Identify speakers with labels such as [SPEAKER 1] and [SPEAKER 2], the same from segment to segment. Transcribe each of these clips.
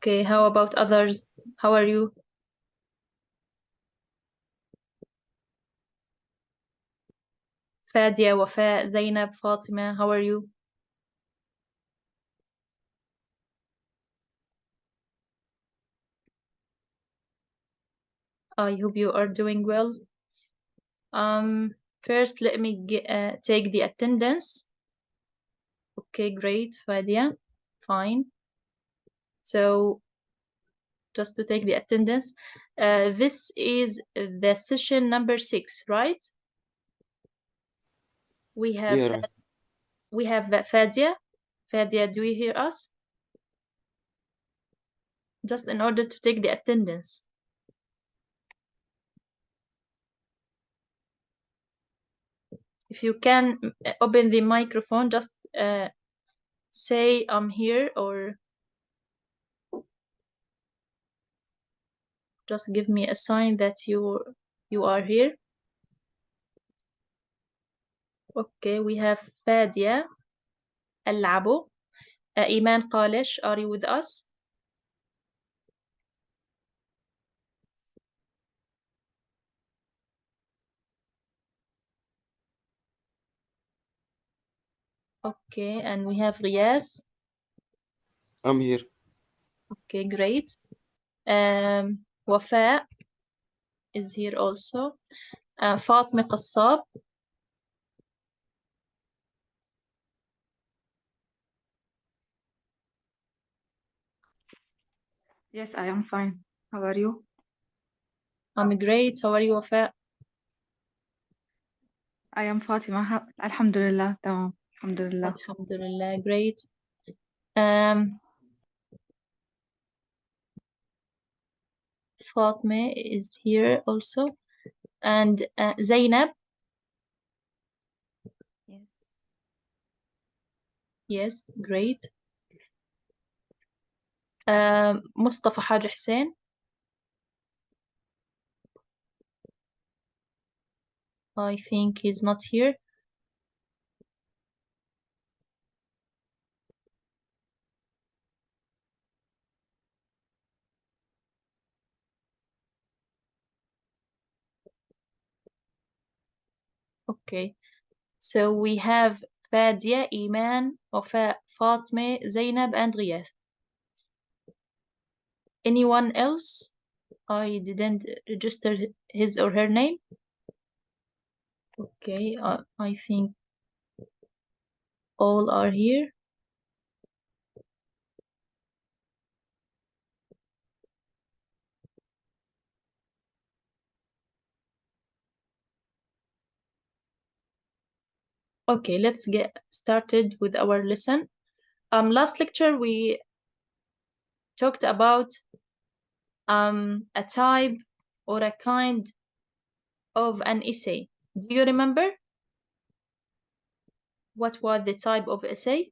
[SPEAKER 1] Okay, how about others? How are you? Fadia, Wafa, Zainab, Fatima, how are you? I hope you are doing well. First, let me take the attendance. Okay, great, Fadia. Fine. So, just to take the attendance, this is the session number 6, right? We have
[SPEAKER 2] Yeah, right.
[SPEAKER 1] we have Fadia. Fadia, do you hear us? Just in order to take the attendance. If you can open the microphone, just say I'm here, or just give me a sign that you are here. Okay, we have Fadia, العبوا. Iman Qalish, are you with us? Okay, and we have Riyas.
[SPEAKER 2] I'm here.
[SPEAKER 1] Okay, great. Wafa is here also. Fatma Qassab.
[SPEAKER 3] Yes, I am fine. How are you?
[SPEAKER 1] I'm great. How are you, Wafa?
[SPEAKER 3] I am Fatima. Alhamdulillah. تمام. Alhamdulillah.
[SPEAKER 1] Alhamdulillah, great. Fatma is here also. And Zainab.
[SPEAKER 4] Yes.
[SPEAKER 1] Yes, great. Mustafa Haj Hussein. I think he's not here. Okay, so we have Fadia, Iman, Wafa, Fatma, Zainab, and Riyad. Anyone else? I didn't register his or her name. Okay, I think all are here. Okay, let's get started with our lesson. Last lecture we talked about a type or a kind of an essay. Do you remember? What was the type of essay?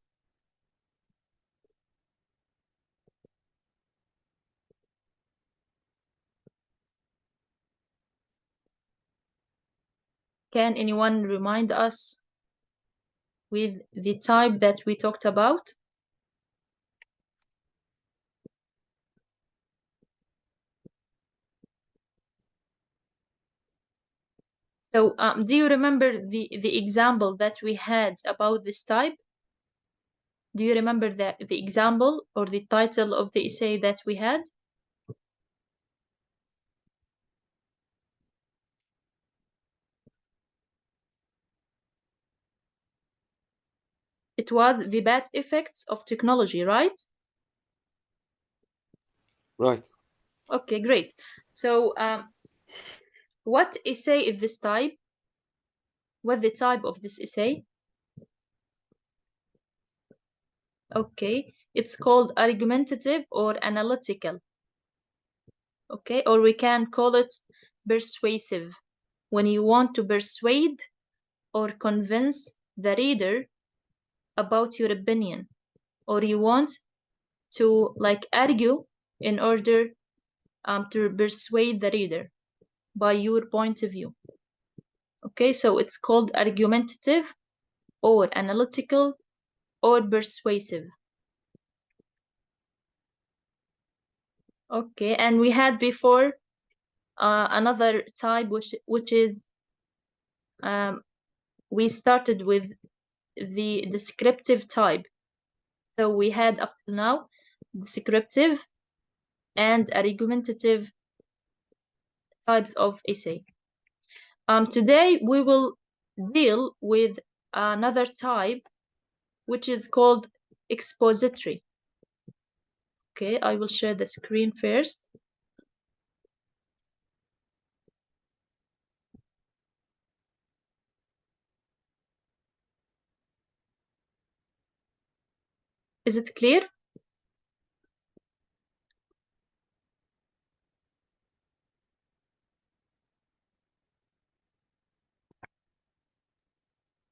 [SPEAKER 1] Can anyone remind us with the type that we talked about? So do you remember the example that we had about this type? Do you remember the example or the title of the essay that we had? It was the bad effects of technology, right?
[SPEAKER 2] Right.
[SPEAKER 1] Okay, great. So what essay is this type? What the type of this essay? Okay, it's called argumentative or analytical. Okay, or we can call it persuasive. When you want to persuade or convince the reader about your opinion, or you want to like argue in order to persuade the reader by your point of view. Okay, so it's called argumentative or analytical or persuasive. Okay, and we had before another type which is we started with the descriptive type. So we had up to now descriptive and argumentative types of essay. Today we will deal with another type which is called expository. Okay, I will share the screen first. Is it clear?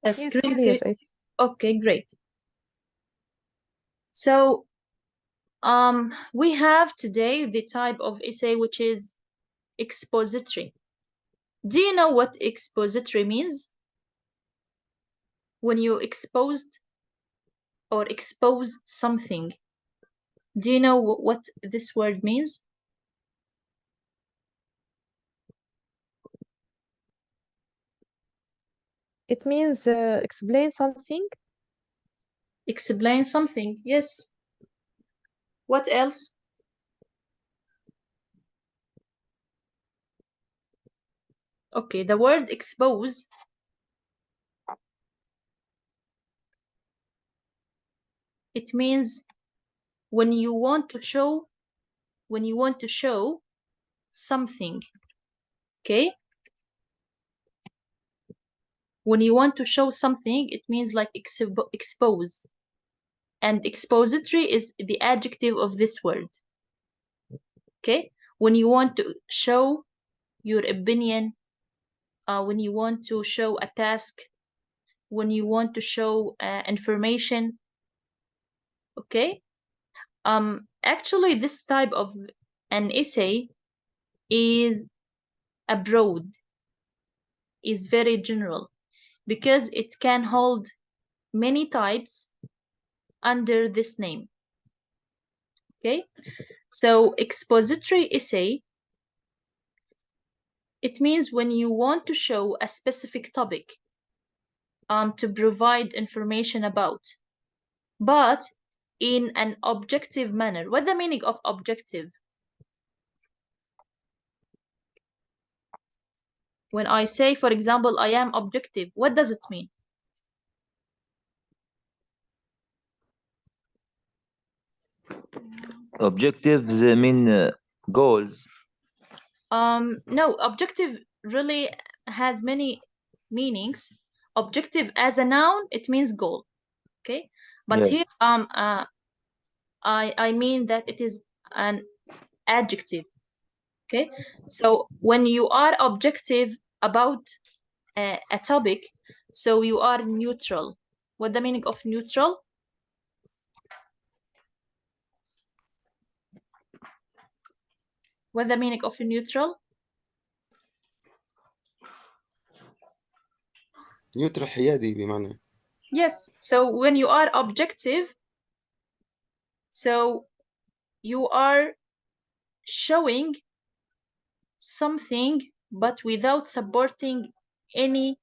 [SPEAKER 4] Yes, clear.
[SPEAKER 1] Okay, great. So we have today the type of essay which is expository. Do you know what expository means? When you exposed or expose something, do you know what this word means?
[SPEAKER 4] It means explain something.
[SPEAKER 1] Explain something, yes. What else? Okay, the word expose it means when you want to show something. Okay? When you want to show something, it means like expose. And expository is the adjective of this word. Okay? When you want to show your opinion, when you want to show a task, when you want to show information. Okay? Actually, this type of an essay is broad, is very general, because it can hold many types under this name. Okay? So expository essay, it means when you want to show a specific topic to provide information about, but in an objective manner. What's the meaning of objective? When I say, for example, I am objective, what does it mean?
[SPEAKER 5] Objectives mean goals.
[SPEAKER 1] No, objective really has many meanings. Objective as a noun, it means goal. Okay, but
[SPEAKER 5] Yes.
[SPEAKER 1] here I mean that it is an adjective. Okay, so when you are objective about a topic, so you are neutral. What the meaning of neutral? What the meaning of neutral?
[SPEAKER 2] نيوترال حيادي بمعنى.
[SPEAKER 1] Yes, so when you are objective, so you are showing something but without supporting any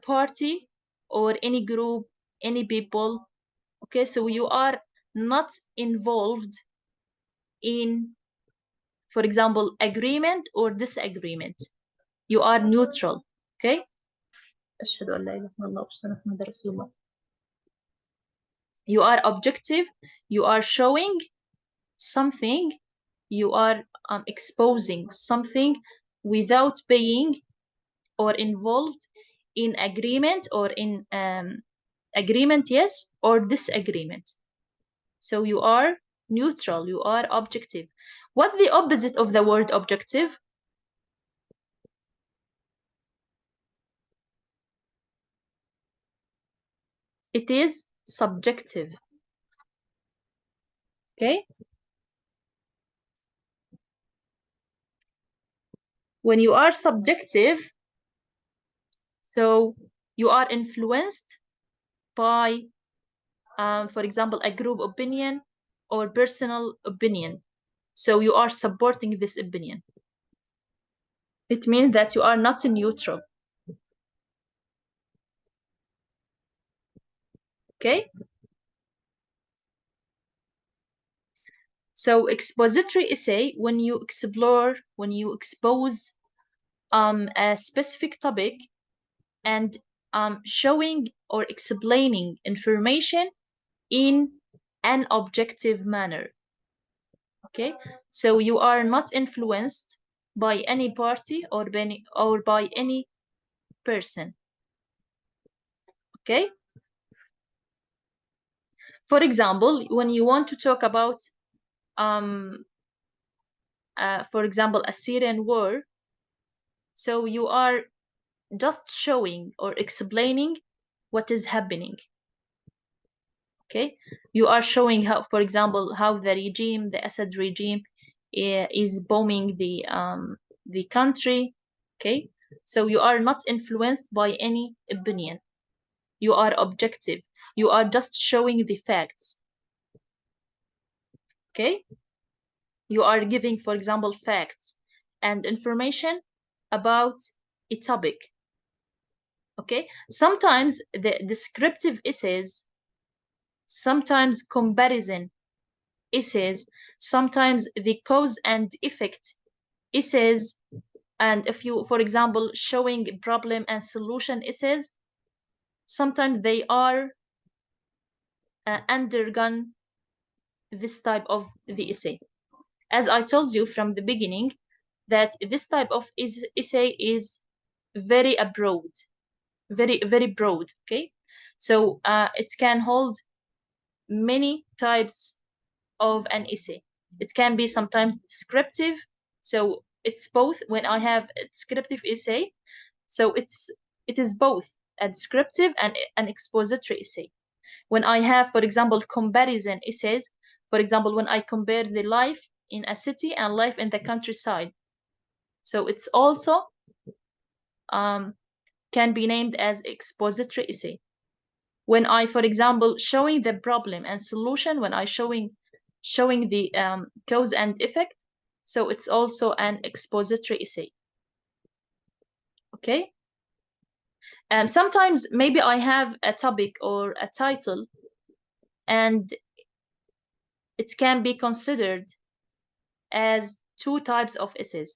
[SPEAKER 1] party or any group, any people. Okay, so you are not involved in, for example, agreement or disagreement. You are neutral. Okay. أشهد أن لا إله إلا الله وأشهد أن محمدا رسول الله. You are objective. You are showing something. You are exposing something without being or involved in agreement or in agreement, yes, or disagreement. So you are neutral. You are objective. What's the opposite of the word objective? It is subjective. Okay. When you are subjective, so you are influenced by, for example, a group opinion or personal opinion. So you are supporting this opinion. It means that you are not neutral. Okay? So expository essay, when you expose a specific topic and showing or explaining information in an objective manner. Okay, so you are not influenced by any party or by any person. Okay, for example, when you want to talk about for example, a Syrian war, so you are just showing or explaining what is happening. Okay, you are showing how, for example, how the Assad regime is bombing the country. Okay, so you are not influenced by any opinion. You are objective. You are just showing the facts. Okay, you are giving, for example, facts and information about a topic. Okay, sometimes the descriptive essays, sometimes comparison essays, sometimes the cause and effect essays, and if you, for example, showing problem and solution essays, sometimes they are undergone this type of the essay. As I told you from the beginning, that this type of essay is very broad, very broad. Okay, so it can hold many types of an essay. It can be sometimes descriptive, so it's both. When I have a descriptive essay, so it is both a descriptive and an expository essay. When I have, for example, comparison essays, for example, when I compare the life in a city and life in the countryside, so it's also can be named as expository essay. When I, for example, showing the problem and solution, when I showing the cause and effect, so it's also an expository essay. Okay, sometimes maybe I have a topic or a title and it can be considered as two types of essays.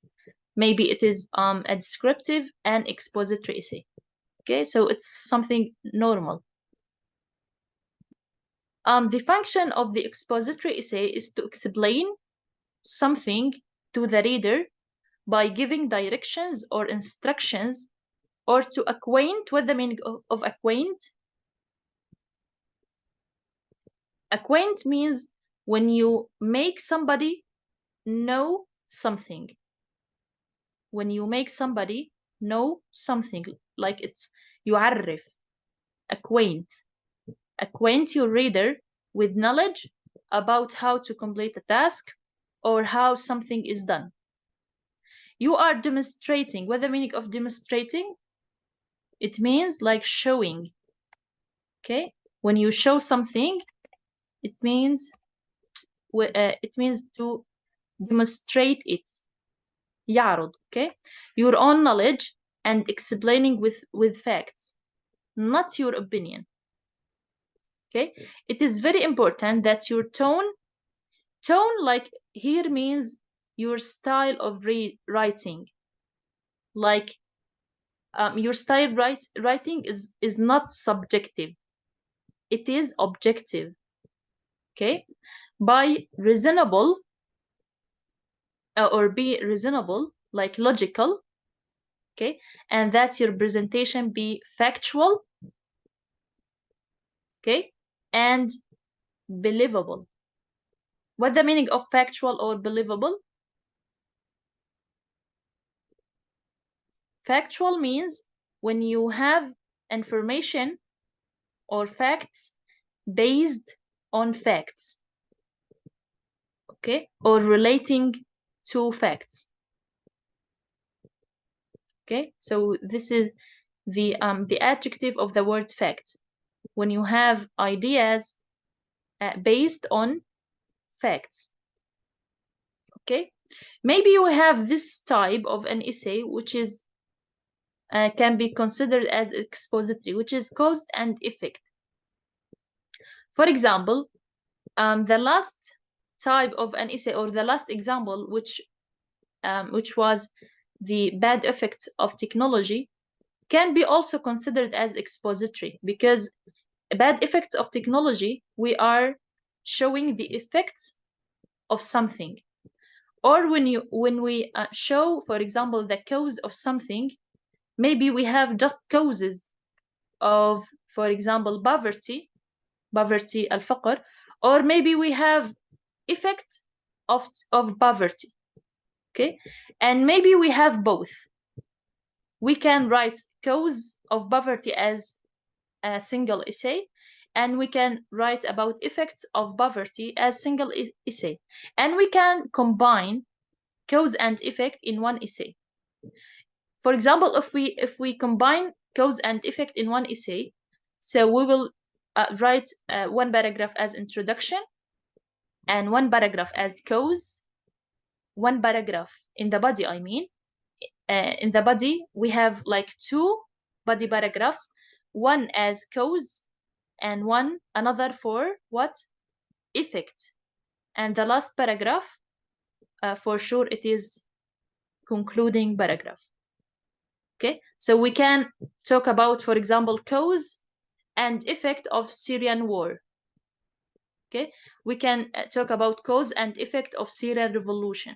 [SPEAKER 1] Maybe it is a descriptive and expository essay. Okay, so it's something normal. The function of the expository essay is to explain something to the reader by giving directions or instructions, or to acquaint. With the meaning of acquaint? Acquaint means when you make somebody know something. When you make somebody know something, like it's يعرف. Acquaint your reader with knowledge about how to complete a task or how something is done. You are demonstrating. What the meaning of demonstrating? It means like showing. Okay, when you show something, it means to demonstrate it. يعرض. Okay, your own knowledge and explaining with facts, not your opinion. Okay, it is very important that your tone, like here, means your style of writing. Like your style writing is not subjective, it is objective. Okay, by reasonable or be reasonable, like logical. Okay, and that your presentation be factual. Okay, and believable. What the meaning of factual or believable? Factual means when you have information or facts based on facts. Okay, or relating to facts. Okay, so this is the adjective of the word fact. When you have ideas based on facts. Okay, maybe you have this type of an essay which is can be considered as expository, which is cause and effect. For example, the last type of an essay, or the last example, which was the bad effects of technology, can be also considered as expository, because bad effects of technology, we are showing the effects of something. Or when we show, for example, the cause of something, maybe we have just causes of, for example, poverty al-faqr, or maybe we have effect of poverty. Okay, and maybe we have both. We can write cause of poverty as a single essay, and we can write about effects of poverty as single essay, and we can combine cause and effect in one essay. For example, if we combine cause and effect in one essay, so we will write one paragraph as introduction, and one paragraph as cause, one paragraph in the body. I mean, in the body we have like two body paragraphs, one as cause and another for what? Effect. And the last paragraph, for sure, it is concluding paragraph. Okay, so we can talk about, for example, cause and effect of Syrian war. Okay, we can talk about cause and effect of Syrian revolution,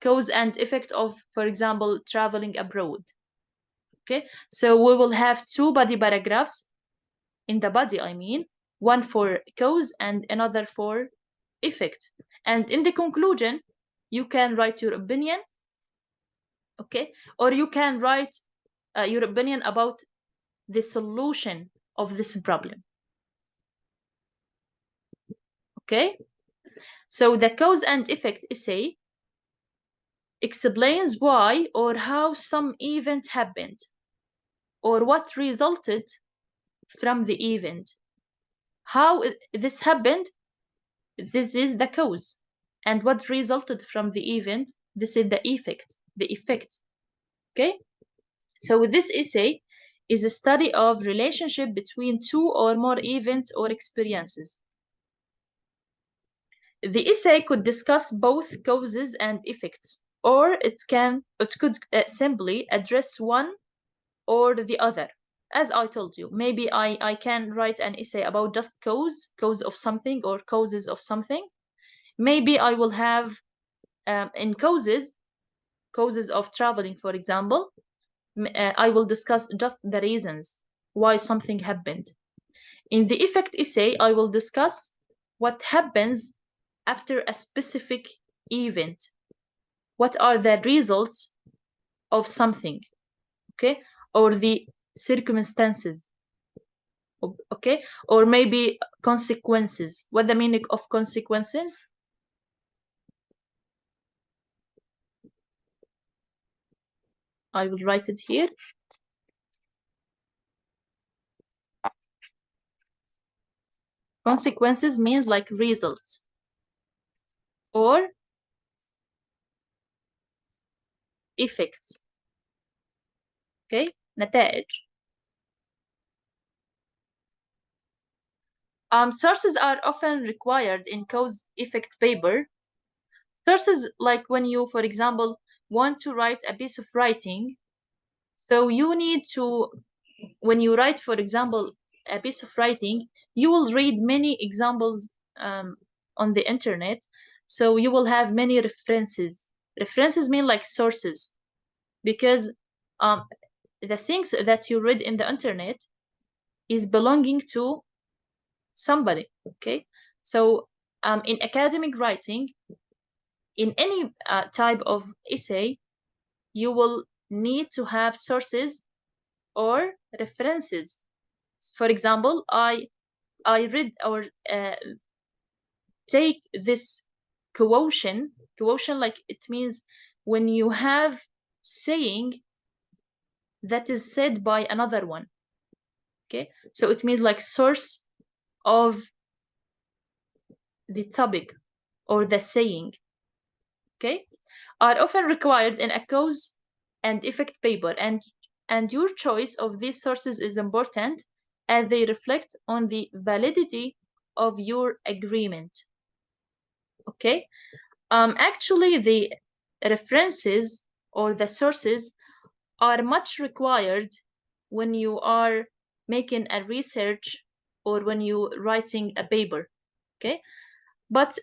[SPEAKER 1] cause and effect of, for example, traveling abroad. Okay, so we will have two body paragraphs in the body, I mean, one for cause and another for effect. And in the conclusion, you can write your opinion, okay, or you can write your opinion about the solution of this problem. Okay, so the cause and effect essay explains why or how some event happened, or what resulted from the event. How this happened, this is the cause, and what resulted from the event, this is the effect. Okay, so this essay is a study of relationship between two or more events or experiences. The essay could discuss both causes and effects, or it could simply address one or the other. As I told you, maybe I can write an essay about just cause of something, or causes of something. Maybe I will have in causes of traveling, for example, I will discuss just the reasons why something happened. In the effect essay, I will discuss what happens after a specific event. What are the results of something, okay? Or the circumstances, okay? Or maybe consequences. What the meaning of consequences? I will write it here. Consequences means like results, or effects. Okay, نتائج. Sources are often required in cause-effect paper. Sources like when you, for example, want to write a piece of writing, so you need to, when you write, for example, a piece of writing, you will read many examples on the internet, so you will have many references. References mean like sources, because the things that you read in the internet is belonging to somebody. Okay, so in academic writing, in any type of essay, you will need to have sources or references. For example, I read or take this quotation, like it means when you have saying that is said by another one. Okay, so it means like source of the topic or the saying. okay, are often required in a cause and effect paper, and your choice of these sources is important as they reflect on the validity of your agreement. Okay, actually the references or the sources are much required when you are making a research or when you writing a paper. Okay, but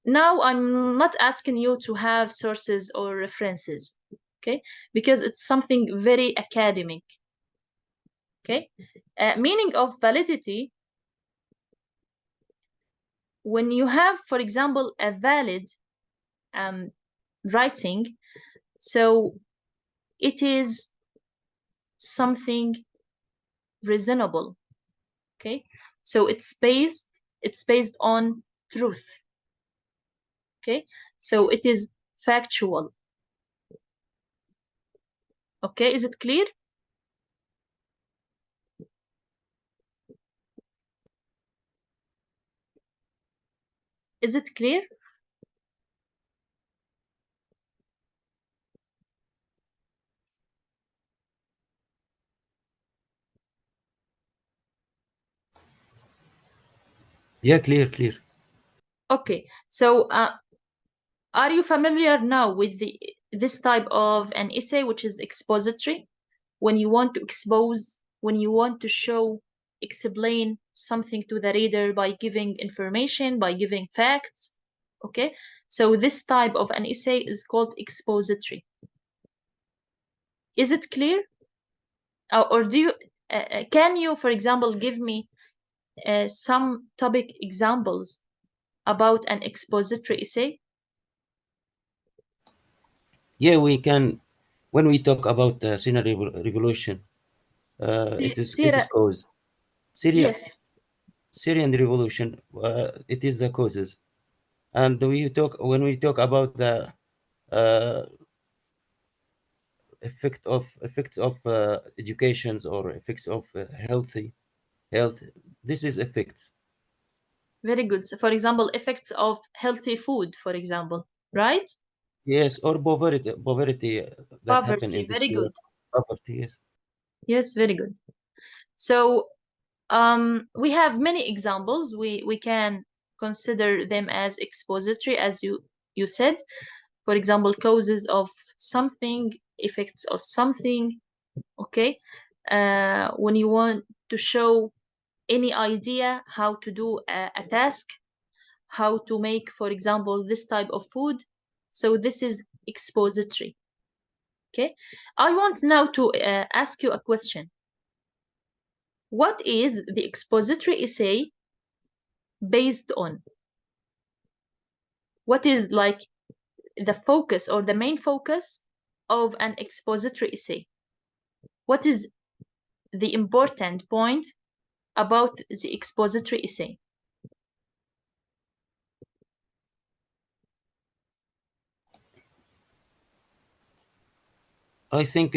[SPEAKER 1] now I'm not asking you to have sources or references, okay, because it's something very academic. Okay, meaning of validity, when you have, for example, a valid writing, so it is something reasonable. Okay, so it's based on truth. Okay, so it is factual. Okay, is it clear? Is it clear?
[SPEAKER 2] Yeah, clear.
[SPEAKER 1] Okay, so are you familiar now with this type of an essay, which is expository? When you want to expose, when you want to show, explain something to the reader by giving information, by giving facts. Okay, so this type of an essay is called expository. Is it clear? Or do you, can you, for example, give me some topic examples about an expository essay?
[SPEAKER 2] Yeah, we can. When we talk about the Syrian revolution, it is cause.
[SPEAKER 1] Yes.
[SPEAKER 2] Syrian revolution. It is the causes, and when we talk about the uh, effects of educations or effects of health. This is effects.
[SPEAKER 1] Very good. So, for example, effects of healthy food, for example, right?
[SPEAKER 2] Yes, or poverty that happen
[SPEAKER 1] Poverty,
[SPEAKER 2] in this
[SPEAKER 1] very good.
[SPEAKER 2] world. Poverty, yes.
[SPEAKER 1] Yes, very good. So we have many examples. We can consider them as expository, as you said. For example, causes of something, effects of something. Okay, when you want to show any idea how to do a task, how to make, for example, this type of food. So this is expository. Okay, I want now to ask you a question. What is the expository essay based on? What is like the focus or the main focus of an expository essay? What is the important point about the expository essay?
[SPEAKER 2] I think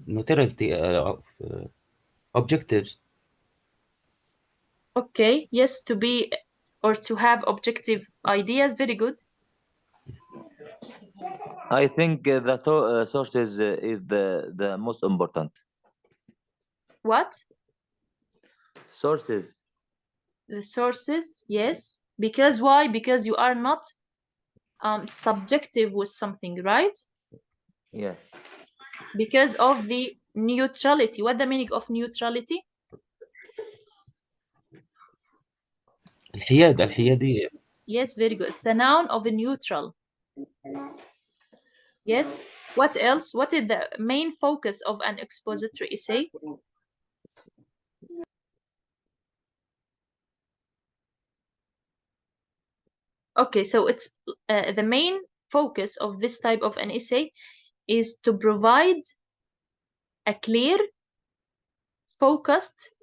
[SPEAKER 2] neutrality of objectives.
[SPEAKER 1] Okay, yes, to be or to have objective ideas, very good.
[SPEAKER 5] I think the sources is the most important.
[SPEAKER 1] What?
[SPEAKER 5] Sources.
[SPEAKER 1] The sources, yes. Because why? Because you are not subjective with something, right?
[SPEAKER 5] Yes.
[SPEAKER 1] Because of the neutrality. What the meaning of neutrality?
[SPEAKER 2] الحيادية.
[SPEAKER 1] Yes, very good. It's a noun of a neutral. Yes. What else? What is the main focus of an expository essay? Okay, so it's the main focus of this type of an essay is to provide a clear, focused,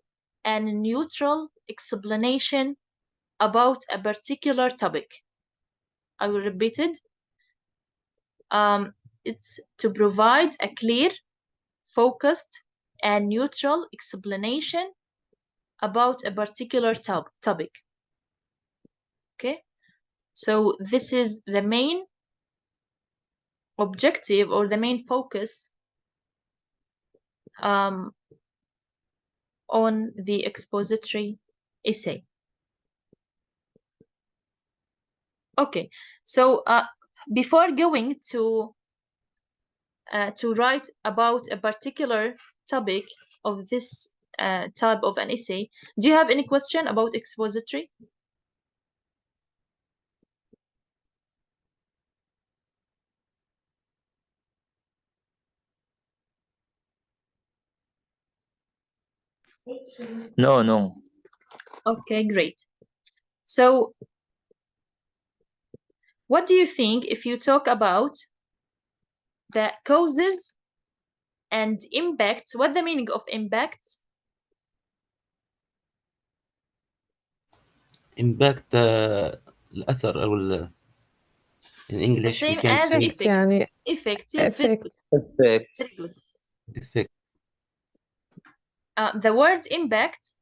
[SPEAKER 1] and neutral explanation about a particular topic. I will repeat it. It's to provide a clear, focused, and neutral explanation about a particular topic. Okay, So this is the main objective or the main focus on the expository essay. Okay, so before going to write about a particular topic of this type of an essay, do you have any question about expository?
[SPEAKER 5] No.
[SPEAKER 1] Okay, great. So what do you think if you talk about the causes and impacts? What's the meaning of impacts?
[SPEAKER 2] impact الأثر أو in
[SPEAKER 1] The
[SPEAKER 2] English we
[SPEAKER 1] same
[SPEAKER 2] can
[SPEAKER 1] as
[SPEAKER 2] say
[SPEAKER 1] effect.
[SPEAKER 4] يعني
[SPEAKER 1] Effect, yes, very good.
[SPEAKER 4] effect.
[SPEAKER 5] Effect.
[SPEAKER 1] Very good.
[SPEAKER 2] effect.
[SPEAKER 1] The word impact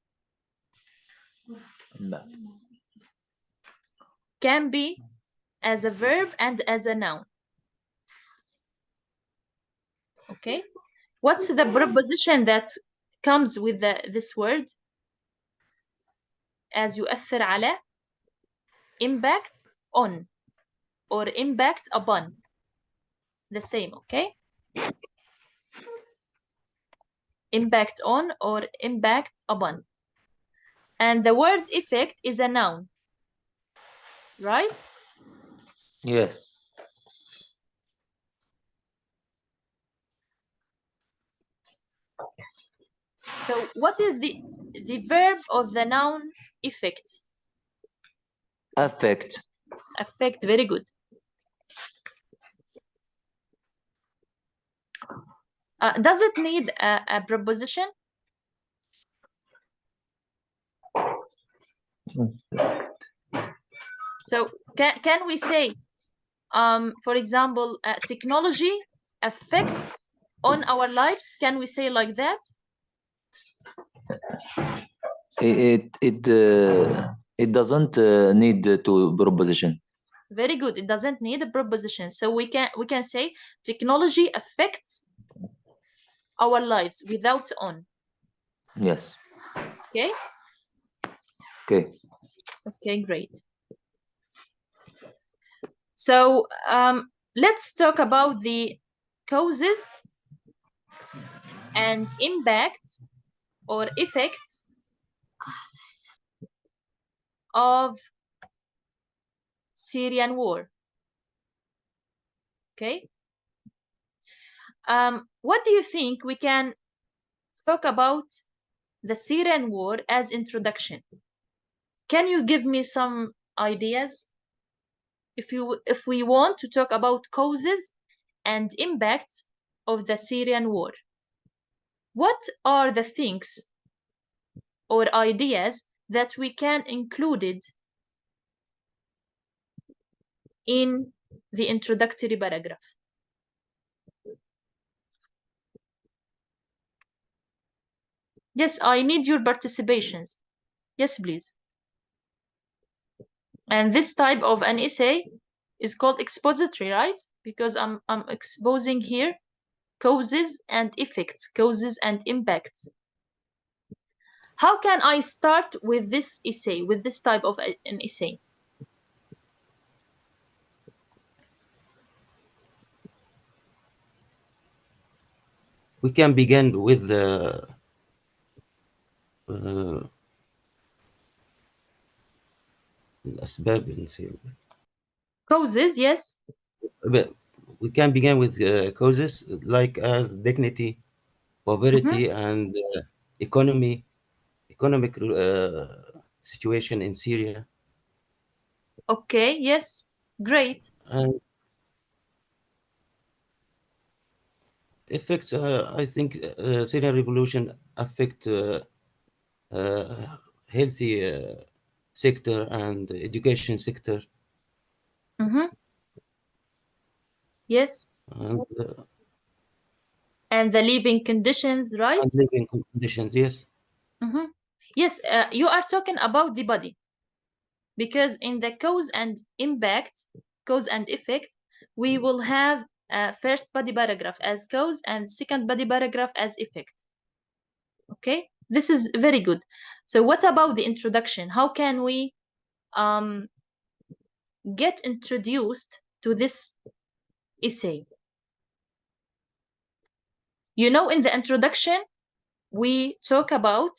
[SPEAKER 1] can be as a verb and as a noun. Okay, what's the preposition that comes with this word? as يؤثر على, impact on, or impact upon. The same, okay? Impact on or impact upon. And the word effect is a noun, right?
[SPEAKER 5] Yes.
[SPEAKER 1] So what is the verb of the noun effect?
[SPEAKER 5] Affect.
[SPEAKER 1] Affect, very good. Does it need a preposition? So can we say, for example, technology affects on our lives? Can we say like that?
[SPEAKER 5] It doesn't need to preposition.
[SPEAKER 1] Very good. It doesn't need a preposition. So we can say technology affects our lives without on.
[SPEAKER 5] Yes.
[SPEAKER 1] Okay?
[SPEAKER 5] Okay.
[SPEAKER 1] Okay, great. So let's talk about the causes and impacts or effects of Syrian war. Okay? What do you think we can talk about the Syrian war as introduction? Can you give me some ideas? If we want to talk about causes and impacts of the Syrian war, what are the things or ideas that we can include in the introductory paragraph? Yes, I need your participations. Yes, please. And this type of an essay is called expository, right? Because I'm exposing here causes and effects, causes and impacts. How can I start with this essay, with this type of an essay?
[SPEAKER 2] We can begin with the الأسباب
[SPEAKER 1] Causes, yes.
[SPEAKER 2] But we can begin with causes like as dignity, poverty, and economic situation in Syria.
[SPEAKER 1] Okay, yes, great.
[SPEAKER 2] And effects, I think Syrian revolution affect healthy sector and education sector.
[SPEAKER 1] Yes.
[SPEAKER 2] And,
[SPEAKER 1] And the living conditions, right?
[SPEAKER 2] and living conditions, yes.
[SPEAKER 1] Yes, you are talking about the body. because in the cause and effect, we will have first body paragraph as cause and second body paragraph as effect. Okay, this is very good. So what about the introduction? How can we get introduced to this essay? You know, in the introduction, we talk about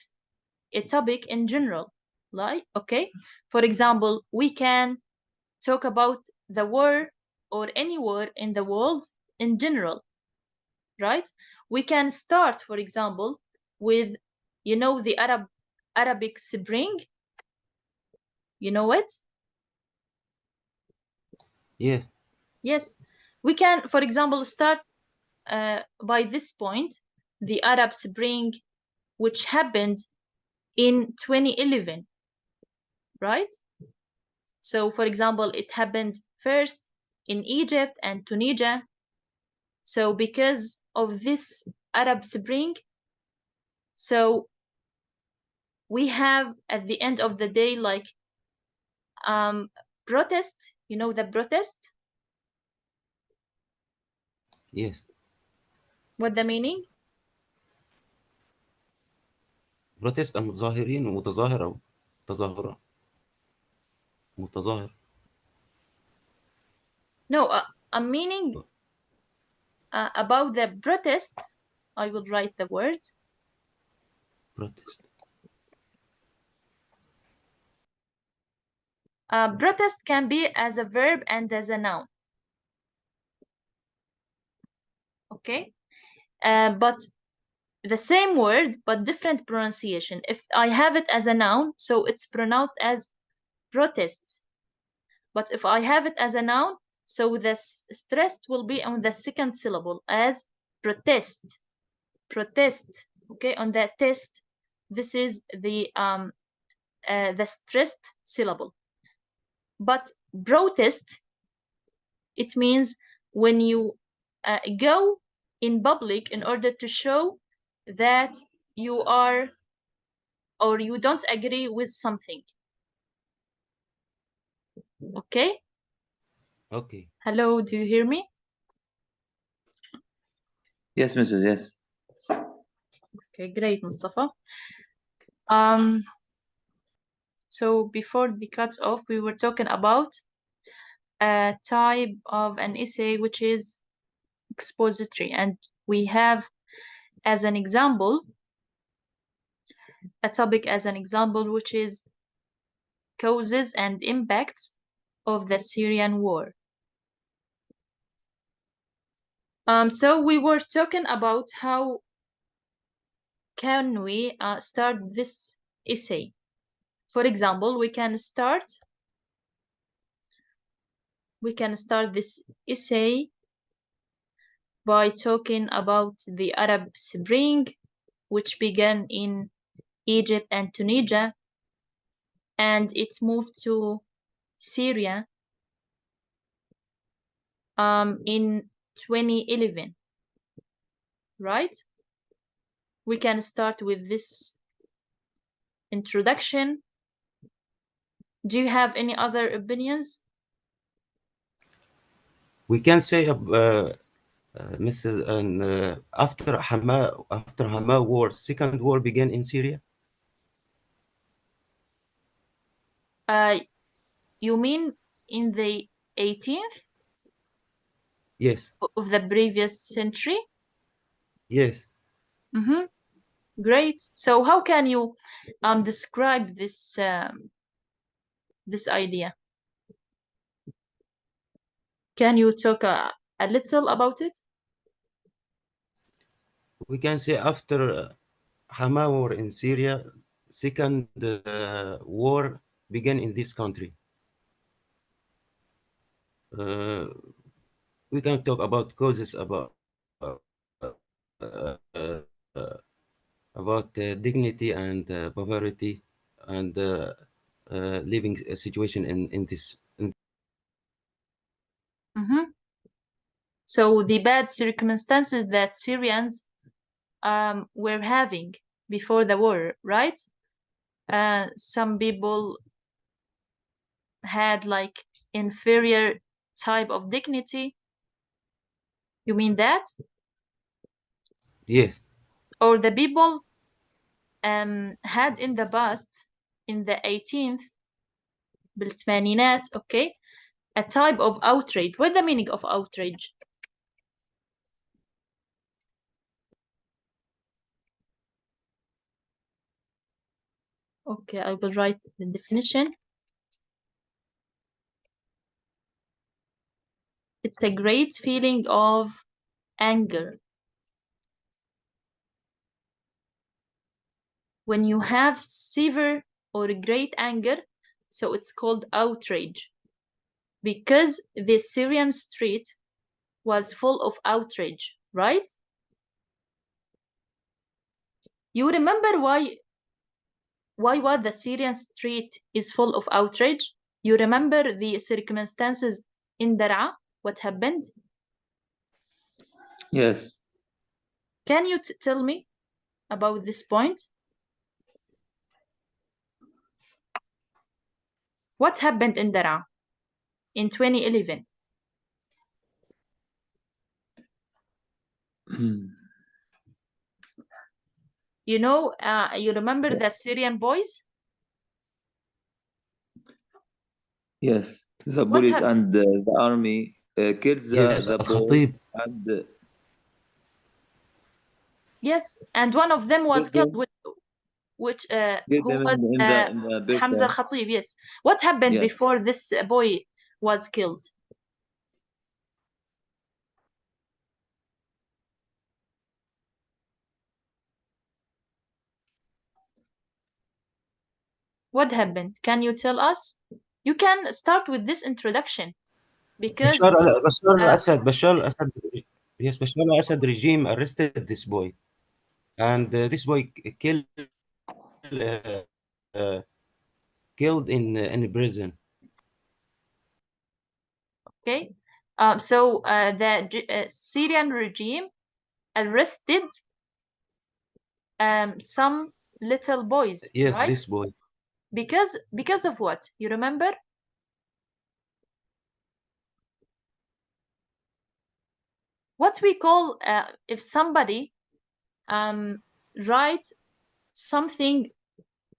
[SPEAKER 1] a topic in general, like, okay, for example, we can talk about the war or any war in the world in general, right? We can start, for example, with, you know, the Arabic Spring. You know it?
[SPEAKER 2] Yeah.
[SPEAKER 1] Yes. We can, for example, start by this point, the Arab Spring, which happened in 2011, right? So, for example, it happened first in Egypt and Tunisia. So because of this Arab Spring, so we have at the end of the day, like, protest, you know, the protest.
[SPEAKER 2] Yes.
[SPEAKER 1] What the meaning?
[SPEAKER 2] protest متظاهرين ومتظاهر أو تظاهرة متظاهر.
[SPEAKER 1] No, a meaning about the protests. I will write the word.
[SPEAKER 2] protest.
[SPEAKER 1] Protest can be as a verb and as a noun. Okay, but the same word but different pronunciation. If I have it as a noun, so it's pronounced as protests. But if I have it as a noun, so the stress will be on the second syllable as protest. Protest. Okay, on that test, this is the stressed syllable. But protest, it means when you go in public in order to show that you are or you don't agree with something. Okay?
[SPEAKER 2] Okay.
[SPEAKER 1] Hello, do you hear me?
[SPEAKER 5] Yes, Mrs. Yes.
[SPEAKER 1] Okay, great, Mustafa. So before the cuts off, we were talking about a type of an essay which is expository, and we have as an example a topic as an example which is causes and impacts of the Syrian war. So we were talking about how can we start this essay. For example, we can start this essay by talking about the Arab Spring, which began in Egypt and Tunisia, and it moved to Syria in 2011, right? We can start with this introduction. Do you have any other opinions?
[SPEAKER 2] We can say Mrs. And after Hama war, second war began in Syria.
[SPEAKER 1] You mean in the 18th?
[SPEAKER 2] Yes.
[SPEAKER 1] Of the previous century?
[SPEAKER 2] Yes.
[SPEAKER 1] Mm-hmm. Great. So how can you describe this this idea? Can you talk a little about it?
[SPEAKER 2] We can say after Hama war in Syria, second war began in this country. We can talk about causes about dignity and poverty and living situation in this.
[SPEAKER 1] Mm-hmm. So the bad circumstances that Syrians were having before the war, right? Some people had like inferior type of dignity? You mean that?
[SPEAKER 2] Yes.
[SPEAKER 1] Or the people had in the past, in the 18th بالثمانينات, okay, a type of outrage. What's the meaning of outrage? Okay, I will write the definition. It's a great feeling of anger. When you have severe or great anger, so it's called outrage. Because the Syrian street was full of outrage, right? You remember why was the Syrian street is full of outrage? You remember the circumstances in Daraa? What happened?
[SPEAKER 5] Yes.
[SPEAKER 1] Can you tell me about this point? What happened in Daraa in 2011? You know, you remember the Syrian boys?
[SPEAKER 5] Yes. The
[SPEAKER 1] What
[SPEAKER 5] police
[SPEAKER 1] happened?
[SPEAKER 5] and the army killed
[SPEAKER 2] Yes,
[SPEAKER 5] the boys
[SPEAKER 2] Al-Khatib.
[SPEAKER 5] and
[SPEAKER 1] Yes, and one of them was
[SPEAKER 5] killed
[SPEAKER 1] killed
[SPEAKER 5] them,
[SPEAKER 1] which
[SPEAKER 5] killed
[SPEAKER 1] who
[SPEAKER 5] them
[SPEAKER 1] was
[SPEAKER 5] in the
[SPEAKER 1] Hamza
[SPEAKER 5] building.
[SPEAKER 1] al-Khatib, yes. What happened
[SPEAKER 5] Yes.
[SPEAKER 1] before this boy was killed? What happened? Can you tell us? You can start with this introduction because
[SPEAKER 2] Bashar al-Assad, yes, Bashar al-Assad regime arrested this boy, and this boy uh, uh, killed in prison.
[SPEAKER 1] okay. So the Syrian regime arrested some little boys,
[SPEAKER 2] Yes,
[SPEAKER 1] right?
[SPEAKER 2] this boy.
[SPEAKER 1] Because of what? You remember? What we call if somebody write something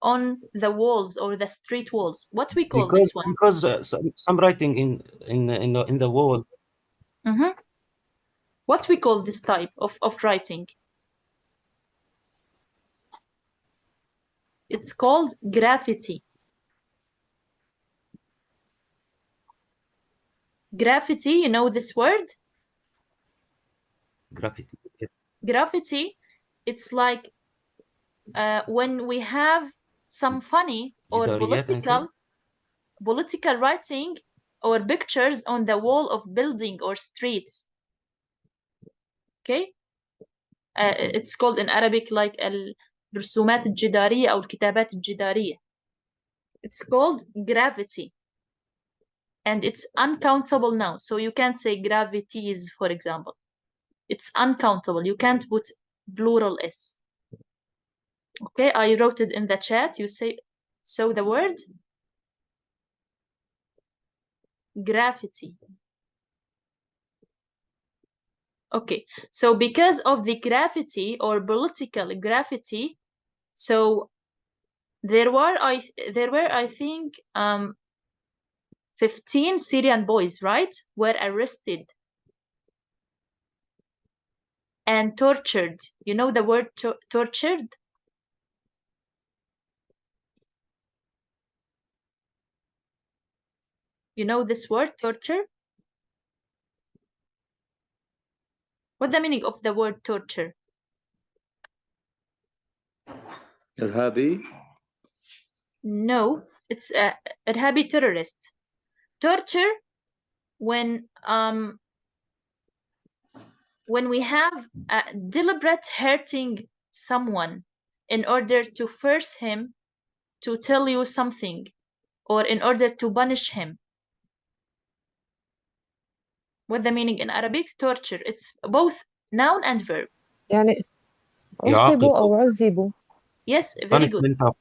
[SPEAKER 1] on the walls or the street walls, what we call this one?
[SPEAKER 2] Because some writing in the wall.
[SPEAKER 1] Mm-hmm. What we call this type of writing? It's called graffiti. Graffiti, you know this word?
[SPEAKER 2] Graffiti.
[SPEAKER 1] Graffiti, it's like when we have some funny or political writing or pictures on the wall of building or streets. Okay? It's called in Arabic like الرسومات الجدارية أو الكتابات الجدارية. It's called graffiti. And it's uncountable now. So you can't say gravities, for example. It's uncountable. You can't put plural S. Okay, I wrote it in the chat. You say, so the word graffiti. Okay, so because of the graffiti or political graffiti, so there were I think 15 Syrian boys, right, were arrested and tortured. You know the word tortured? You know this word, torture? What's the meaning of the word torture?
[SPEAKER 5] Irhabi?
[SPEAKER 1] No, it's Irhabi terrorist. Torture when we have deliberate hurting someone in order to force him to tell you something or in order to punish him. What the meaning in Arabic? Torture. It's both noun and verb.
[SPEAKER 4] يعني عوقبوا أو عذبوا.
[SPEAKER 1] Yes, very good.
[SPEAKER 2] Punishment of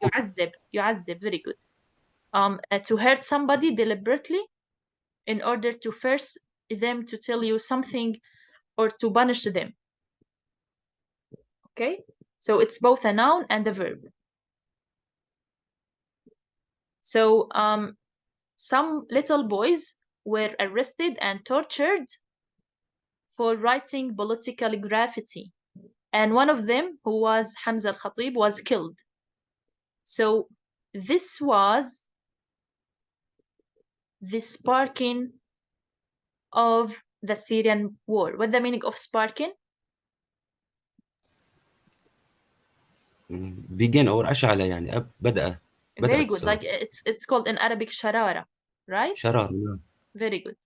[SPEAKER 1] يعذب, very good. to hurt somebody deliberately in order to force them to tell you something or to punish them. Okay, so it's both a noun and a verb. So some little boys were arrested and tortured for writing political graffiti, and one of them, who was Hamza al-Khatib, was killed. So this was the sparking of the Syrian war. What's the meaning of sparking?
[SPEAKER 2] begin or أشعل يعني بدأ
[SPEAKER 1] Very
[SPEAKER 2] بدأت
[SPEAKER 1] good.
[SPEAKER 2] الثورة.
[SPEAKER 1] Like it's called in Arabic sharara, right?
[SPEAKER 2] شرار نعم.
[SPEAKER 1] Very good.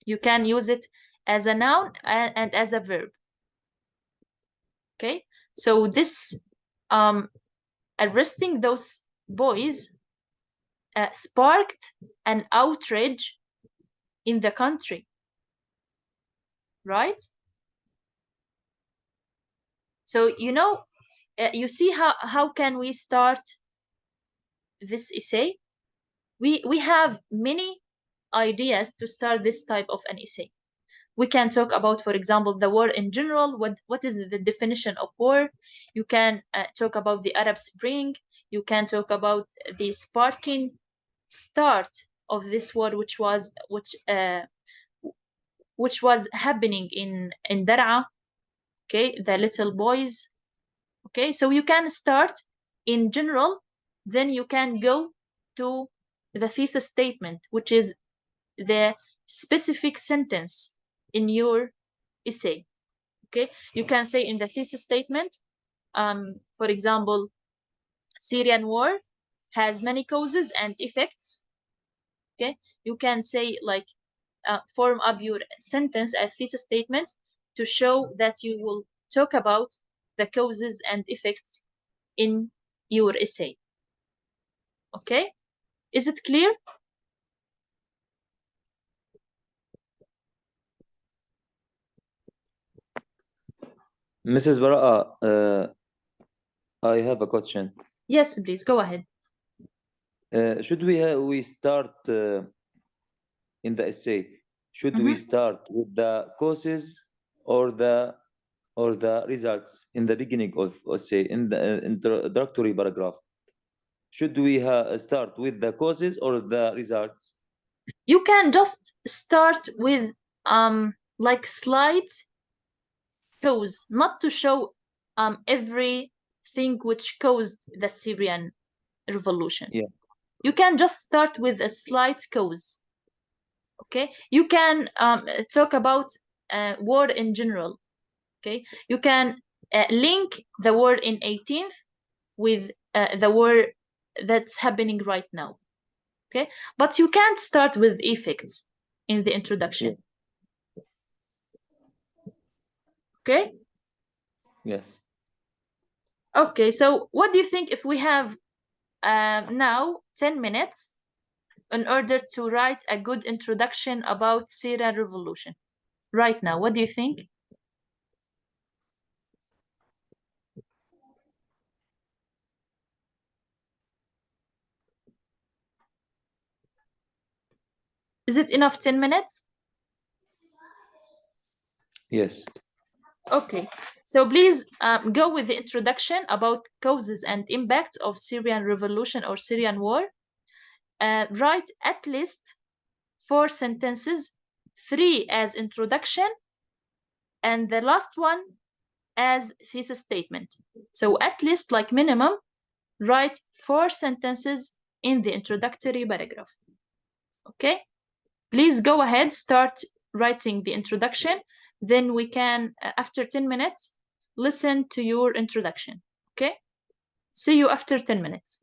[SPEAKER 1] You can use it as a noun and as a verb. Okay, so this arresting those boys sparked an outrage in the country, right? So you see how can we start this essay? We have many ideas to start this type of an essay. We can talk about, for example, the war in general. What is the definition of war? You can talk about the Arab Spring. You can talk about the sparking start of this war, which was happening in Dar'a. Okay, the little boys. Okay, so you can start in general, then you can go to the thesis statement, which is the specific sentence in your essay. Okay, you can say in the thesis statement, for example, Syrian war has many causes and effects. Okay, you can say like form up your sentence as thesis statement to show that you will talk about the causes and effects in your essay. Okay, is it clear?
[SPEAKER 5] Mrs. Bara'a, I have a question.
[SPEAKER 1] Yes, please go ahead.
[SPEAKER 5] Should we start in the essay? Should we start with the causes or the results in the beginning of essay, in the introductory paragraph? Should we start with the causes or the results?
[SPEAKER 1] You can just start with like slight cause, not to show everything which caused the Syrian revolution.
[SPEAKER 5] Yeah.
[SPEAKER 1] You can just start with a slight cause. Okay, you can talk about war in general. Okay, you can link the war in 18th with the war that's happening right now. Okay, but you can't start with effects in the introduction. Okay.
[SPEAKER 5] Yes.
[SPEAKER 1] Okay, so what do you think if we have now 10 minutes in order to write a good introduction about Syrian revolution? Right now, what do you think? Is it enough 10 minutes?
[SPEAKER 5] Yes.
[SPEAKER 1] Okay, so please go with the introduction about causes and impacts of Syrian revolution or Syrian war. Write at least 4 sentences, 3 as introduction, and the last one as thesis statement. So at least, like minimum, write 4 sentences in the introductory paragraph. Okay, please go ahead, start writing the introduction. Then we can, after 10 minutes, listen to your introduction. Okay, see you after 10 minutes.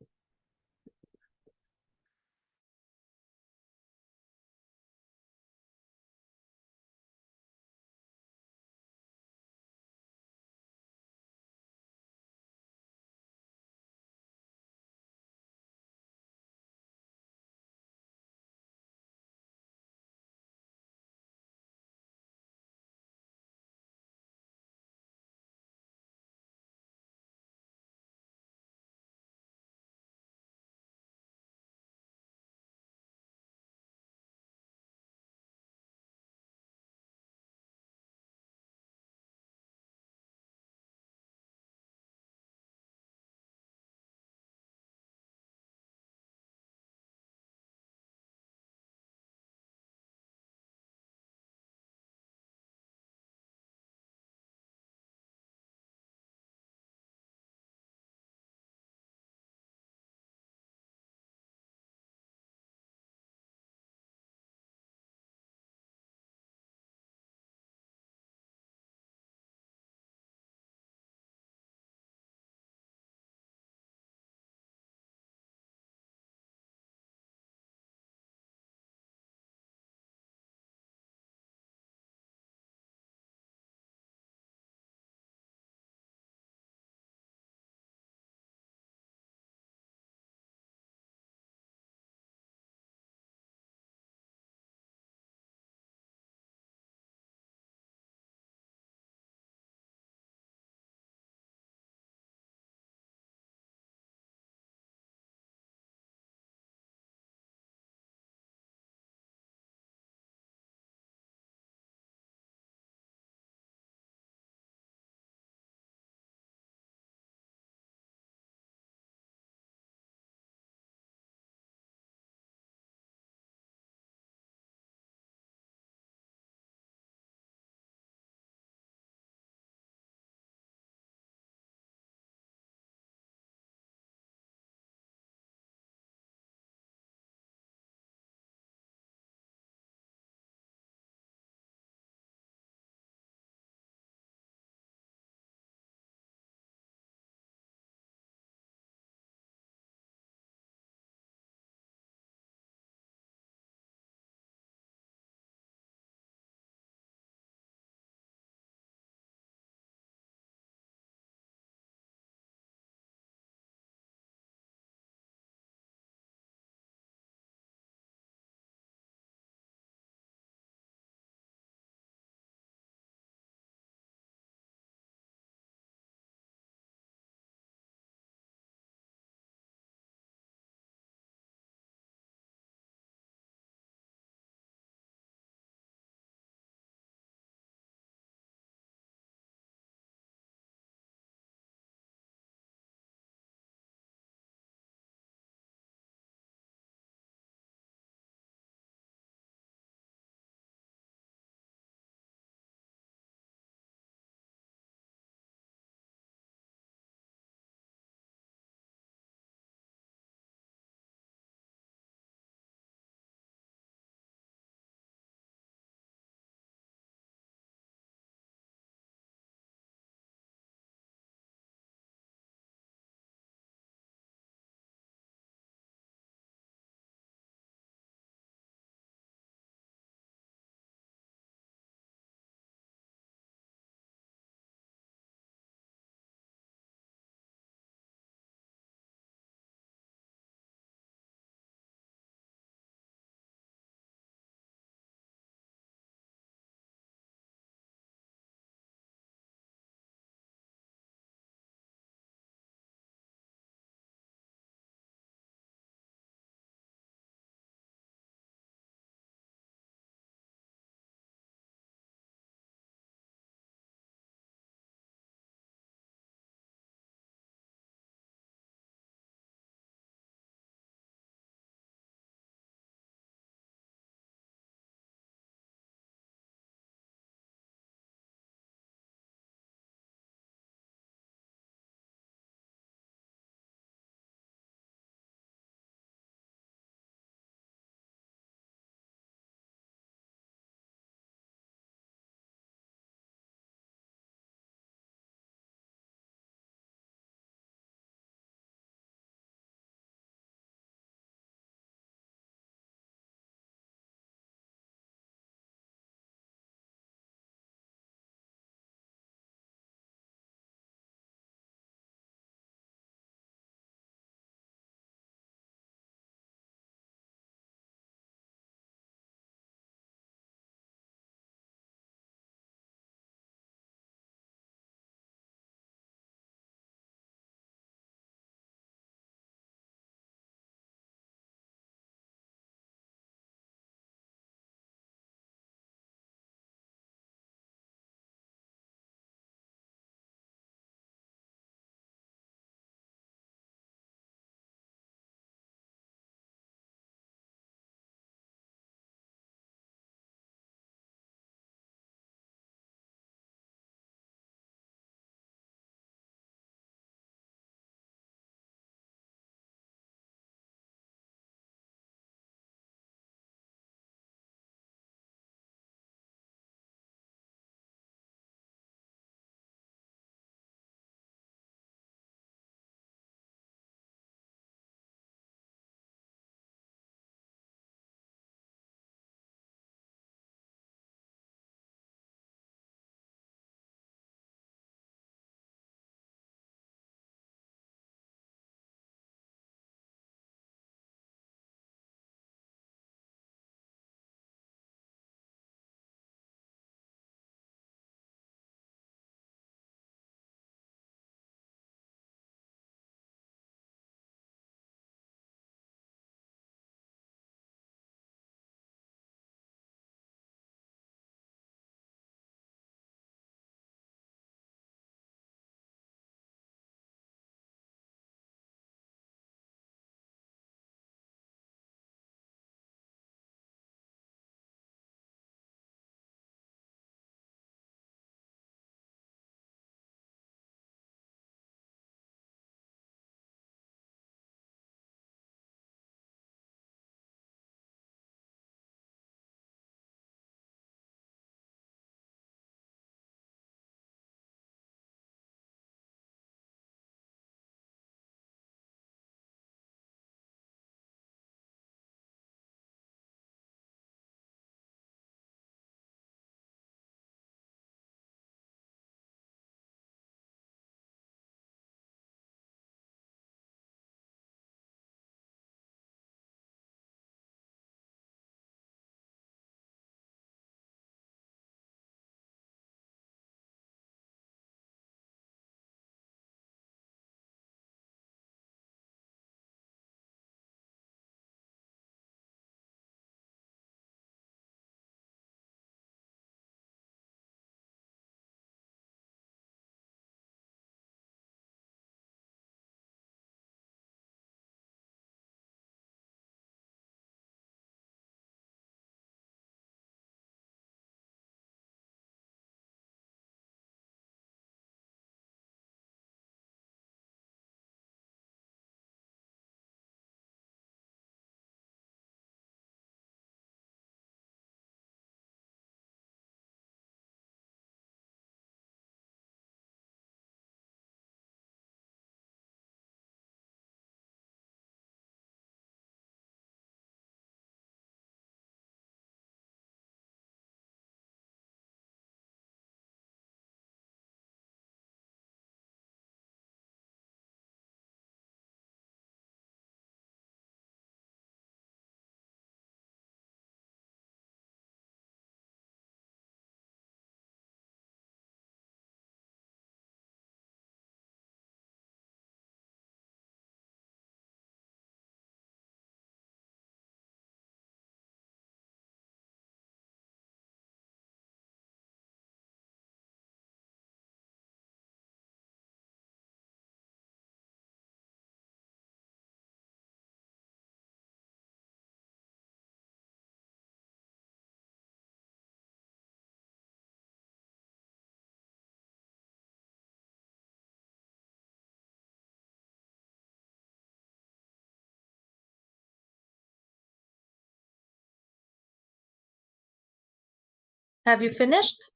[SPEAKER 1] Have you finished?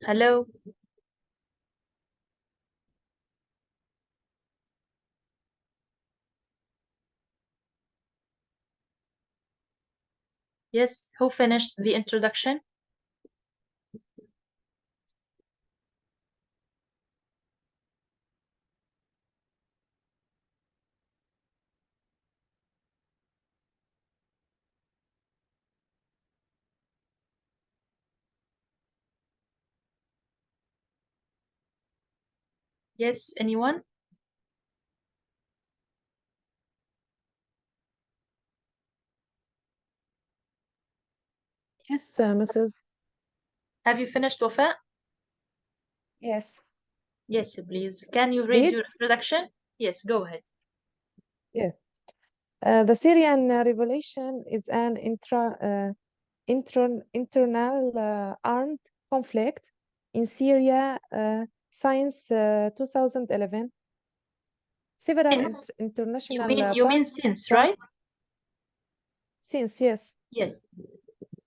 [SPEAKER 1] Hello? Yes, who finished the introduction? Yes, anyone?
[SPEAKER 4] Yes, Mrs.
[SPEAKER 1] Have you finished, Wafa?
[SPEAKER 4] Yes.
[SPEAKER 1] Yes, please. Can you read
[SPEAKER 4] Read?
[SPEAKER 1] your introduction? Yes, go ahead.
[SPEAKER 4] Yes. The Syrian revolution is an internal armed conflict in Syria since 2011. Several
[SPEAKER 1] Since.
[SPEAKER 4] international
[SPEAKER 1] You mean
[SPEAKER 4] parties
[SPEAKER 1] since, right?
[SPEAKER 4] Since, yes.
[SPEAKER 1] Yes.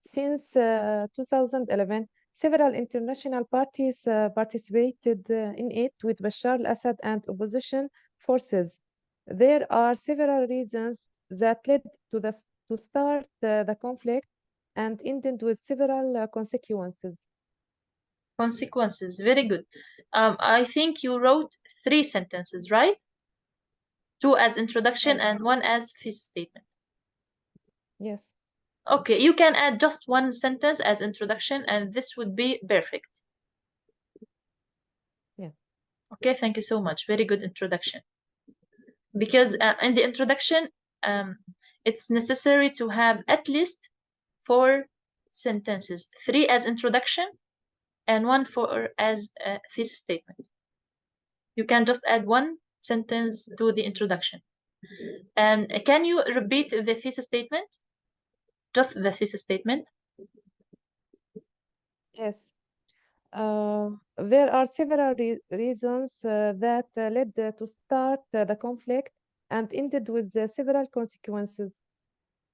[SPEAKER 4] Since 2011, several international parties participated in it with Bashar al-Assad and opposition forces. There are several reasons that led to start the conflict and ended with several consequences.
[SPEAKER 1] Consequences, very good. I think you wrote 3 sentences, right? 2 as introduction
[SPEAKER 4] Yes.
[SPEAKER 1] and 1 as thesis statement.
[SPEAKER 4] Yes.
[SPEAKER 1] Okay, you can add just 1 sentence as introduction and this would be perfect.
[SPEAKER 4] Yeah.
[SPEAKER 1] Okay, thank you so much. Very good introduction. Because in the introduction, it's necessary to have at least 4 sentences, 3 as introduction and 1 as a thesis statement. You can just add 1 sentence to the introduction. Can you repeat the thesis statement? Just the thesis statement.
[SPEAKER 4] Yes. There are several reasons that led to start the conflict and ended with several consequences.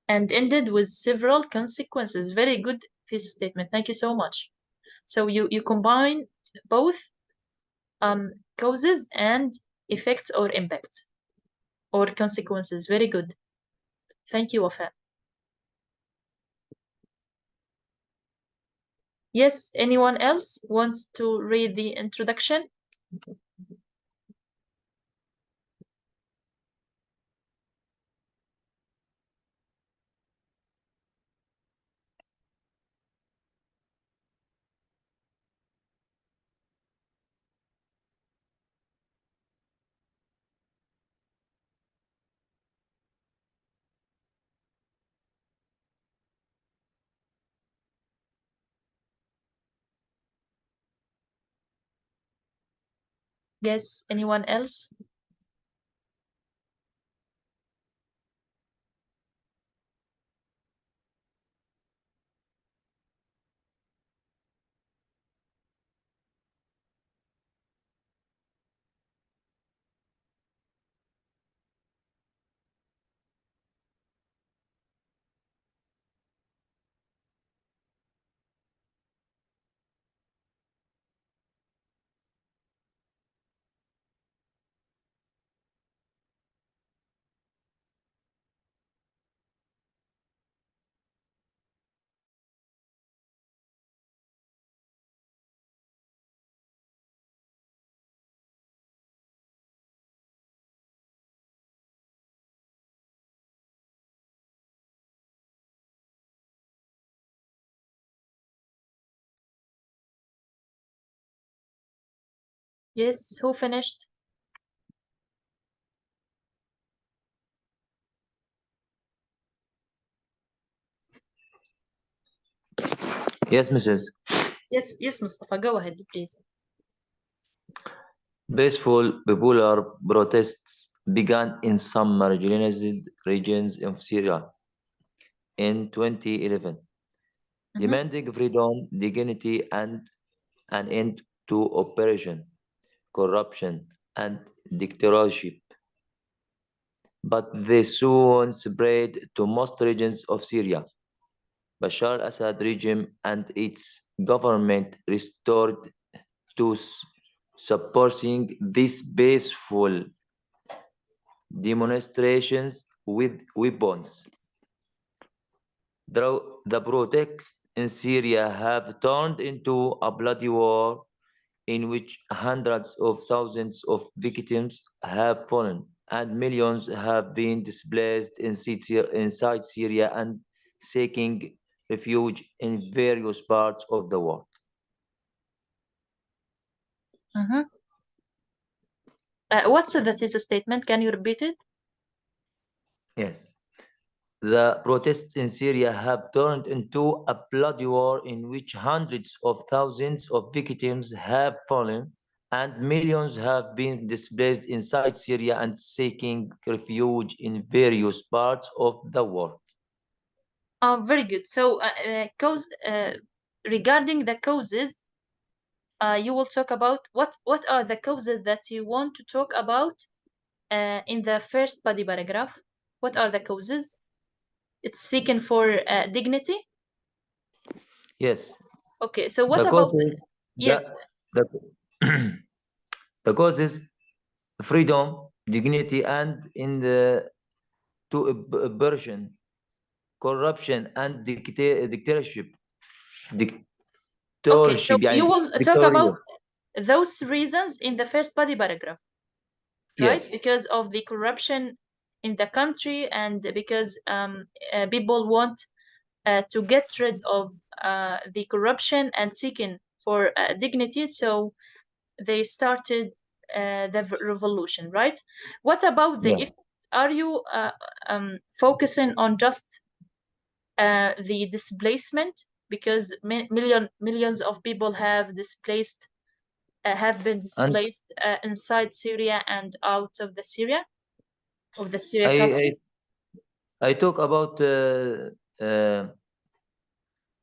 [SPEAKER 1] And ended with several consequences. Very good thesis statement. Thank you so much. So you combine both causes and effects or impacts or consequences. Very good. Thank you, Wafa. Yes, anyone else wants to read the introduction? Yes, anyone else? Yes, who finished?
[SPEAKER 5] Yes, Mrs.
[SPEAKER 1] Yes, Mustafa, go ahead, please.
[SPEAKER 5] Peaceful popular protests began in some marginalized regions of Syria in 2011, demanding freedom, dignity, and an end to oppression, corruption, and dictatorship. But they soon spread to most regions of Syria. Bashar al-Assad regime and its government restored to supporting these peaceful demonstrations with weapons. The protests in Syria have turned into a bloody war in which hundreds of thousands of victims have fallen and millions have been displaced inside Syria and seeking refuge in various parts of the world.
[SPEAKER 1] What's the thesis statement? Can you repeat it?
[SPEAKER 5] Yes. The protests in Syria have turned into a bloody war in which hundreds of thousands of victims have fallen and millions have been displaced inside Syria and seeking refuge in various parts of the world.
[SPEAKER 1] Oh, very good. So, regarding the causes, you will talk about what are the causes that you want to talk about in the first body paragraph. What are the causes? It's seeking for dignity.
[SPEAKER 5] Yes.
[SPEAKER 1] Okay. So what
[SPEAKER 5] The
[SPEAKER 1] about
[SPEAKER 5] causes,
[SPEAKER 1] yes?
[SPEAKER 5] the causes freedom, dignity, and in the abortion, corruption, and dictatorship.
[SPEAKER 1] Okay. So
[SPEAKER 5] يعني
[SPEAKER 1] you will talk
[SPEAKER 5] dictatorial.
[SPEAKER 1] about those reasons in the first body paragraph, right?
[SPEAKER 5] Yes.
[SPEAKER 1] Because of the corruption in the country and because people want to get rid of the corruption and seeking for dignity, so they started the revolution, right? What about the
[SPEAKER 5] Yes.
[SPEAKER 1] effects? Are you focusing on just the displacement because millions of people have been displaced inside Syria and out of the Syria country?
[SPEAKER 5] I talk about the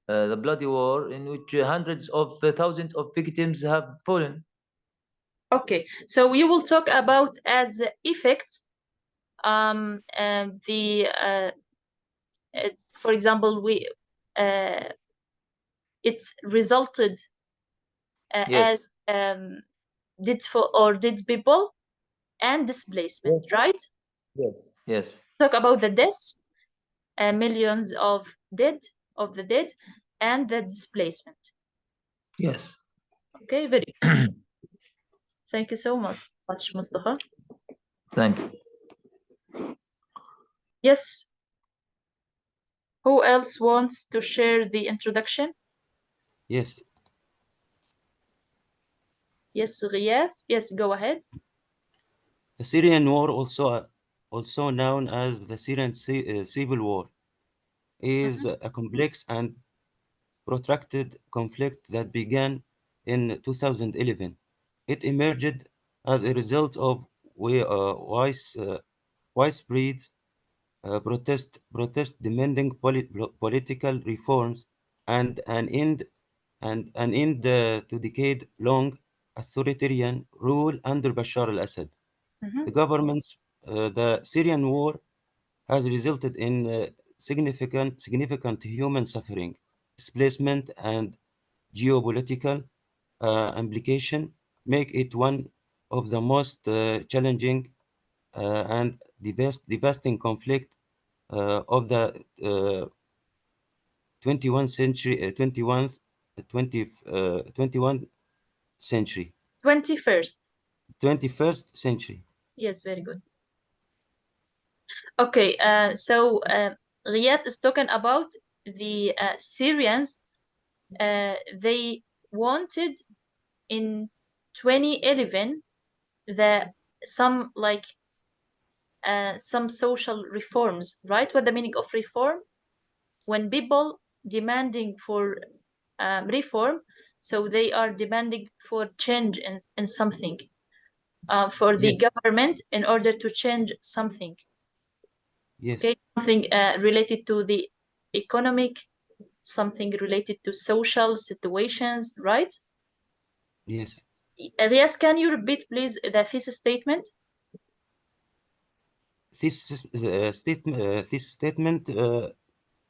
[SPEAKER 5] bloody war in which hundreds of thousands of victims have fallen.
[SPEAKER 1] Okay, so you will talk about as effects for example, it's resulted as
[SPEAKER 5] Yes.
[SPEAKER 1] dead people and displacement,
[SPEAKER 5] Yes.
[SPEAKER 1] right?
[SPEAKER 5] Yes. Yes.
[SPEAKER 1] Talk about the deaths, millions of the dead, and the displacement.
[SPEAKER 5] Yes.
[SPEAKER 1] Okay, very good. Thank you so much, Mustafa.
[SPEAKER 5] Thank you.
[SPEAKER 1] Yes. Who else wants to share the introduction?
[SPEAKER 2] Yes.
[SPEAKER 1] Yes, Riyas. Yes, go ahead.
[SPEAKER 2] The Syrian war, also known as the Syrian Civil War, is a complex and protracted conflict that began in 2011. It emerged as a result of widespread protest demanding political reforms and an end to decade-long authoritarian rule under Bashar al-Assad. The Syrian war has resulted in significant human suffering, displacement, and geopolitical implication, make it one of the most challenging and devastating conflict of the 21st century, 21st century.
[SPEAKER 1] 21st.
[SPEAKER 2] 21st century.
[SPEAKER 1] Yes, very good. Okay, so Riyas is talking about the Syrians. They wanted in 2011 some social reforms, right? What the meaning of reform? When people demanding for reform, so they are demanding for change in something, for the
[SPEAKER 2] Yes.
[SPEAKER 1] government in order to change something.
[SPEAKER 2] Yes.
[SPEAKER 1] Okay, something related to the economic, something related to social situations, right?
[SPEAKER 2] Yes.
[SPEAKER 1] Rias, can you repeat, please, the thesis statement?
[SPEAKER 2] This statement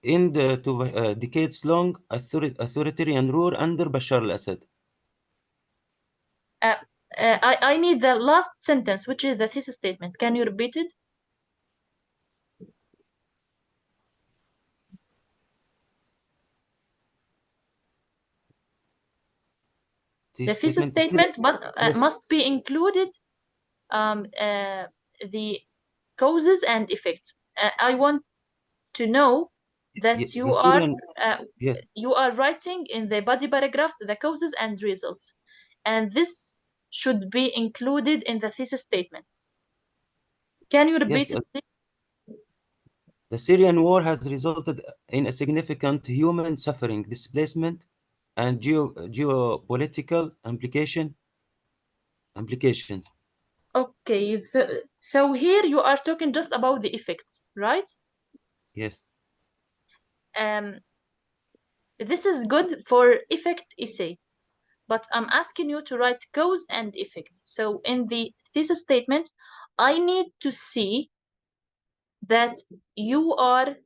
[SPEAKER 2] end to decades-long authoritarian rule under Bashar al-Assad.
[SPEAKER 1] I need the last sentence, which is the thesis statement. Can you repeat it? The thesis statement must be included the causes and effects. I want to know that you are writing in the body paragraphs the causes and results, and this should be included in the thesis statement. Can you repeat it, please?
[SPEAKER 2] The Syrian war has resulted in a significant human suffering, displacement, and geopolitical implications.
[SPEAKER 1] Okay, so here you are talking just about the effects, right?
[SPEAKER 2] Yes.
[SPEAKER 1] This is good for effect essay, but I'm asking you to write cause and effect. So in the thesis statement, I need to see that you are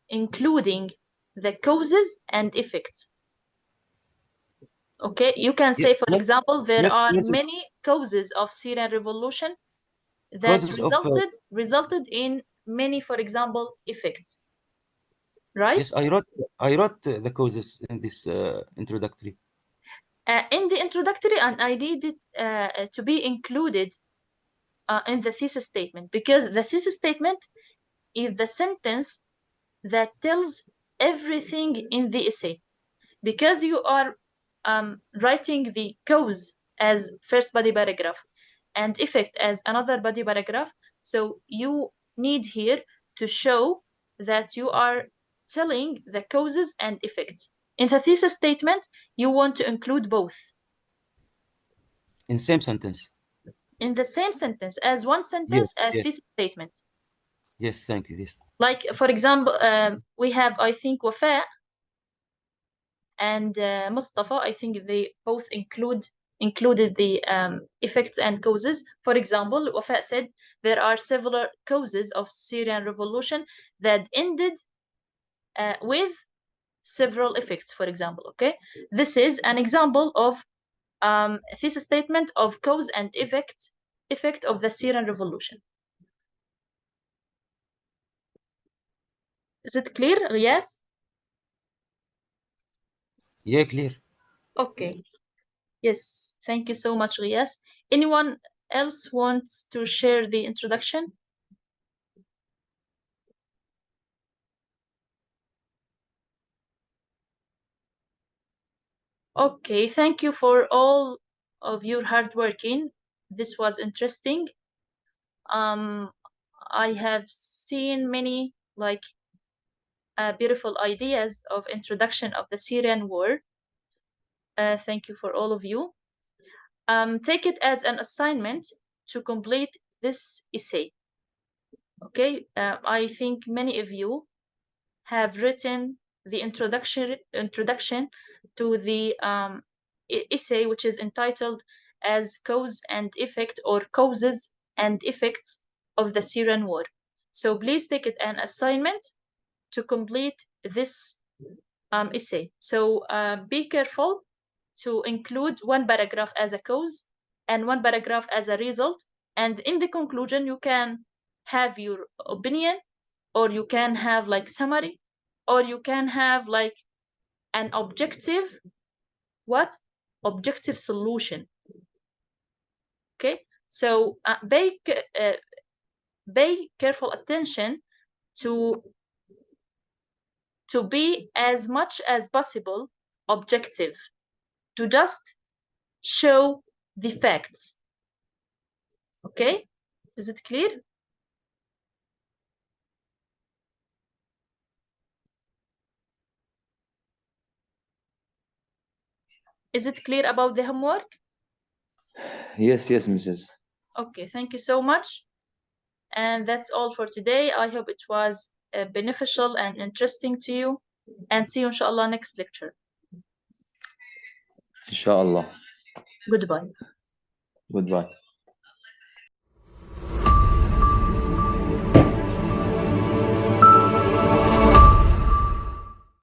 [SPEAKER 1] including the causes and effects. Okay, you can say, for example, there are many causes of Syrian revolution that resulted in many, for example, effects. Right?
[SPEAKER 2] Yes, I wrote the causes in this introductory.
[SPEAKER 1] In the introductory, and I need it to be included in the thesis statement, because the thesis statement is the sentence that tells everything in the essay. Because you are writing the cause as first body paragraph and effect as another body paragraph, so you need here to show that you are telling the causes and effects. In the thesis statement, you want to include both.
[SPEAKER 2] In same sentence.
[SPEAKER 1] In the same sentence, as one sentence, as thesis statement.
[SPEAKER 2] Yes, thank you. Yes.
[SPEAKER 1] Like, for example, we have, I think, Wafa and Mustafa. I think they both included the effects and causes. For example, Wafa said there are several causes of Syrian revolution that ended with several effects, for example. Okay, this is an example of thesis statement of cause and effect of the Syrian revolution. Is it clear? Yes.
[SPEAKER 2] Yeah, clear.
[SPEAKER 1] Okay. Yes, thank you so much, Riyas. Anyone else wants to share the introduction? Okay, thank you for all of your hard working. This was interesting. I have seen many beautiful ideas of introduction of the Syrian war. Thank you for all of you. Take it as an assignment to complete this essay. Okay, I think many of you have written the introduction to the essay, which is entitled as Cause and Effect, or Causes and Effects of the Syrian War. So please take it an assignment to complete this essay. So be careful to include one paragraph as a cause and one paragraph as a result. And in the conclusion, you can have your opinion, or you can have like summary, or you can have like an objective solution. Okay, so pay careful attention to be as much as possible objective, to just show the facts. Okay, is it clear? Is it clear about the homework?
[SPEAKER 5] Yes, Mrs.
[SPEAKER 1] Okay, thank you so much. And that's all for today. I hope it was beneficial and interesting to you. And see you, inshallah, next lecture.
[SPEAKER 5] Inshallah.
[SPEAKER 1] Goodbye.
[SPEAKER 5] Goodbye.